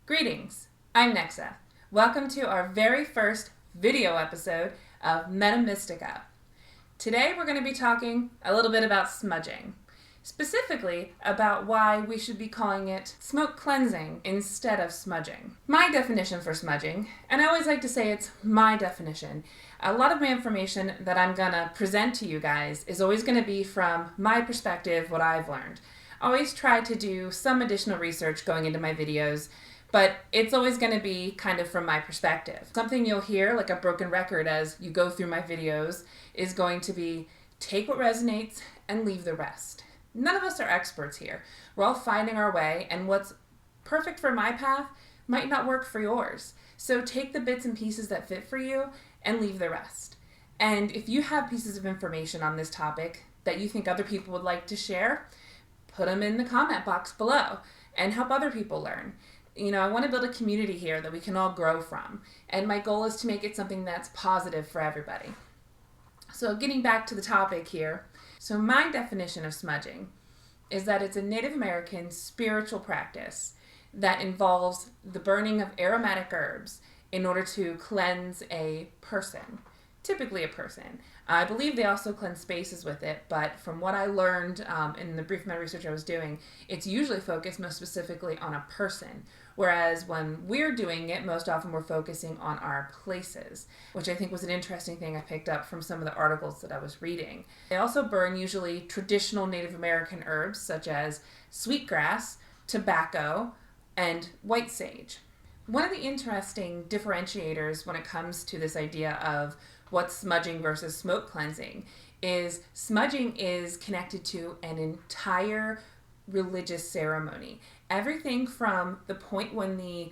Greetings, I'm Nexa. Welcome to our very first video episode of Mystica. Today we're going to be talking a little bit about smudging, specifically about why we should be calling it smoke cleansing instead of smudging. My definition for smudging, and I always like to say it's my definition, a lot of my information that I'm going to present to you guys is always going to be from my perspective, what I've learned. I always try to do some additional research going into my videos, but it's always going to be kind of from my perspective. Something you'll hear, like a broken record as you go through my videos, is going to be take what resonates and leave the rest. None of us are experts here. We're all finding our way, and what's perfect for my path might not work for yours. So take the bits and pieces that fit for you and leave the rest. And if you have pieces of information on this topic that you think other people would like to share, put them in the comment box below and help other people learn. You know, I want to build a community here that we can all grow from. And my goal is to make it something that's positive for everybody. So getting back to the topic here. So my definition of smudging is that it's a Native American spiritual practice that involves the burning of aromatic herbs in order to cleanse a person, typically a person. I believe they also cleanse spaces with it, but from what I learned in the brief amount of research I was doing, it's usually focused most specifically on a person. Whereas when we're doing it, most often we're focusing on our places, which I think was an interesting thing I picked up from some of the articles that I was reading. They also burn usually traditional Native American herbs such as sweetgrass, tobacco, and white sage. One of the interesting differentiators when it comes to this idea of what's smudging versus smoke cleansing is smudging is connected to an entire religious ceremony. Everything from the point when the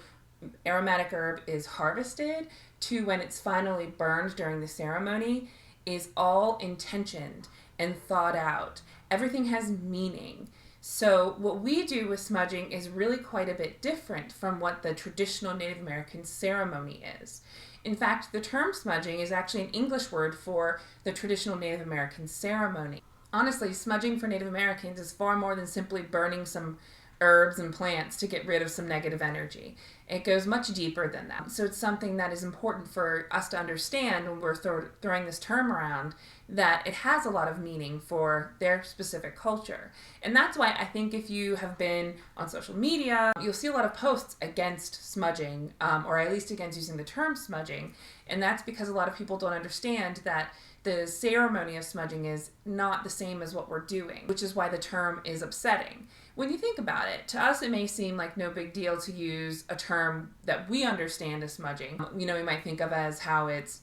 aromatic herb is harvested to when it's finally burned during the ceremony is all intentioned and thought out. Everything has meaning. So what we do with smudging is really quite a bit different from what the traditional Native American ceremony is. In fact, the term smudging is actually an English word for the traditional Native American ceremony. Honestly, smudging for Native Americans is far more than simply burning some herbs and plants to get rid of some negative energy. It goes much deeper than that. So it's something that is important for us to understand when we're throwing this term around, that it has a lot of meaning for their specific culture. And that's why I think if you have been on social media, you'll see a lot of posts against smudging, or at least against using the term smudging. And that's because a lot of people don't understand that the ceremony of smudging is not the same as what we're doing, which is why the term is upsetting. When you think about it, to us it may seem like no big deal to use a term that we understand as smudging. You know, we might think of as how it's,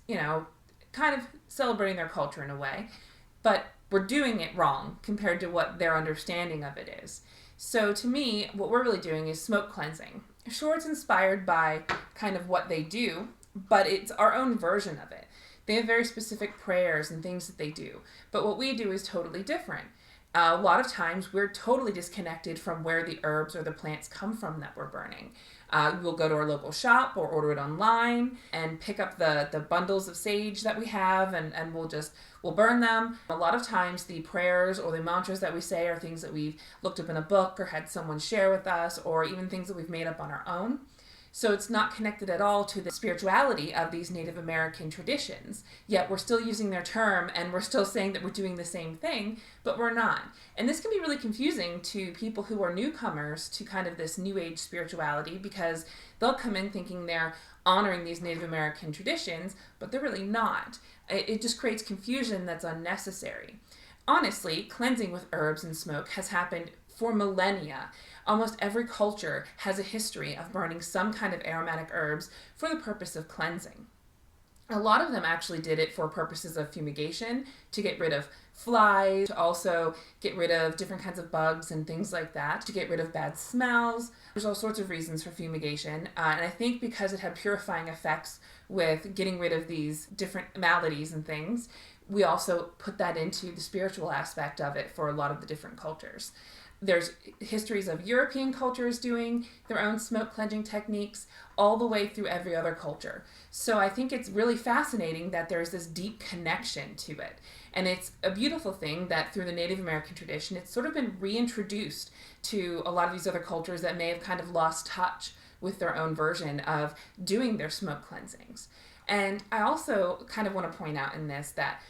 kind of celebrating their culture in a way, but we're doing it wrong compared to what their understanding of it is. So to me, what we're really doing is smoke cleansing. Sure, it's inspired by kind of what they do, but it's our own version of it. They have very specific prayers and things that they do, but what we do is totally different. A lot of times we're totally disconnected from where the herbs or the plants come from that we're burning. We'll go to our local shop or order it online and pick up the bundles of sage that we have, and we'll burn them. A lot of times the prayers or the mantras that we say are things that we've looked up in a book or had someone share with us, or even things that we've made up on our own. So it's not connected at all to the spirituality of these Native American traditions, yet we're still using their term and we're still saying that we're doing the same thing, but we're not. And this can be really confusing to people who are newcomers to kind of this New Age spirituality, because they'll come in thinking they're honoring these Native American traditions, but they're really not. It just creates confusion that's unnecessary. Honestly, cleansing with herbs and smoke has happened for millennia. Almost every culture has a history of burning some kind of aromatic herbs for the purpose of cleansing. A lot of them actually did it for purposes of fumigation, to get rid of flies, to also get rid of different kinds of bugs and things like that, to get rid of bad smells. There's all sorts of reasons for fumigation, and I think because it had purifying effects with getting rid of these different maladies and things, we also put that into the spiritual aspect of it for a lot of the different cultures. There's histories of European cultures doing their own smoke cleansing techniques all the way through every other culture. So I think it's really fascinating that there's this deep connection to it. And it's a beautiful thing that through the Native American tradition, it's sort of been reintroduced to a lot of these other cultures that may have kind of lost touch with their own version of doing their smoke cleansings. And I also kind of want to point out in this that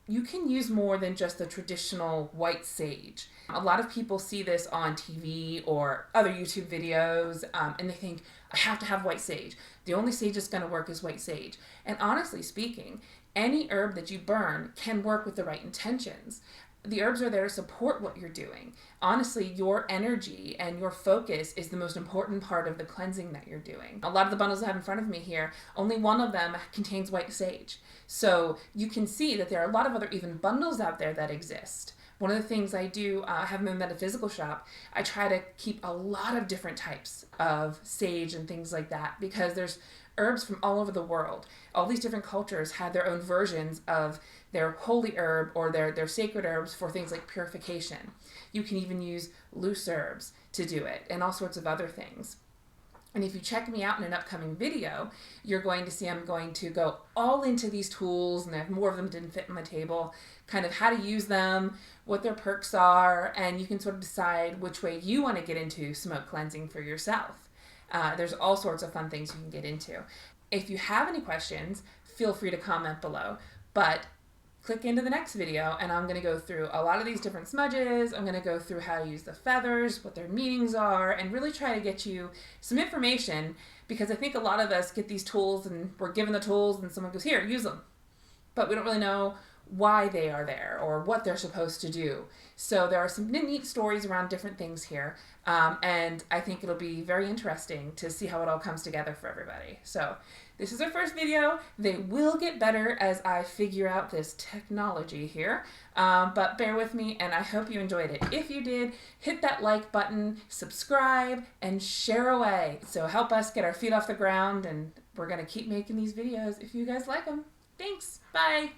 you can use more than just the traditional white sage. A lot of people see this on TV or other YouTube videos, and they think, I have to have white sage. The only sage that's going to work is white sage. And honestly speaking, any herb that you burn can work with the right intentions. The herbs are there to support what you're doing. Honestly, your energy and your focus is the most important part of the cleansing that you're doing. A lot of the bundles I have in front of me here, only one of them contains white sage. So you can see that there are a lot of other even bundles out there that exist. One of the things I do, I have my metaphysical shop, I try to keep a lot of different types of sage and things like that, because there's herbs from all over the world. All these different cultures had their own versions of their holy herb or their sacred herbs for things like purification. You can even use loose herbs to do it and all sorts of other things. And if you check me out in an upcoming video, you're going to see I'm going to go all into these tools, and I have more of them didn't fit on the table, kind of how to use them, what their perks are, and you can sort of decide which way you want to get into smoke cleansing for yourself. There's all sorts of fun things you can get into. If you have any questions, feel free to comment below. But click into the next video, and I'm going to go through a lot of these different smudges. I'm going to go through how to use the feathers, what their meanings are, and really try to get you some information, because I think a lot of us get these tools and we're given the tools and someone goes, here, use them. But we don't really know why they are there or what they're supposed to do. So there are some neat stories around different things here, and I think it'll be very interesting to see how it all comes together for everybody. So this is our first video. They will get better as I figure out this technology here, but bear with me, and I hope you enjoyed it. If you did, hit that like button, subscribe, and share away. So help us get our feet off the ground, and we're gonna keep making these videos if you guys like them. Thanks, bye.